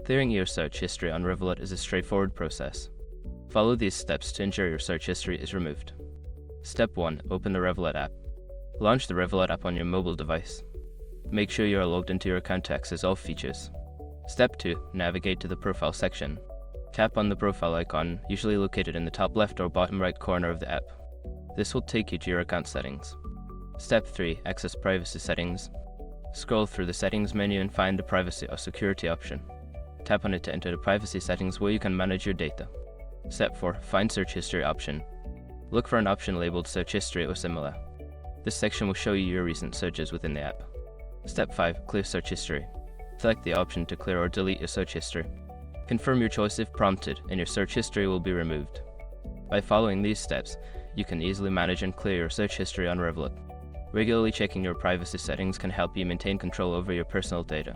Clearing your search history on Revolut is a straightforward process. Follow these steps to ensure your search history is removed. Step 1. Open the Revolut app. Launch the Revolut app on your mobile device. Make sure you are logged into your account to access all features. Step 2. Navigate to the Profile section. Tap on the profile icon, usually located in the top left or bottom right corner of the app. This will take you to your account settings. Step 3. Access privacy settings. Scroll through the settings menu and find the privacy or security option. Tap on it to enter the privacy settings where you can manage your data. Step 4. Find search history option. Look for an option labeled search history or similar. This section will show you your recent searches within the app. Step 5. Clear search history. Select the option to clear or delete your search history. Confirm your choice if prompted, and your search history will be removed. By following these steps, you can easily manage and clear your search history on Revolut. Regularly checking your privacy settings can help you maintain control over your personal data.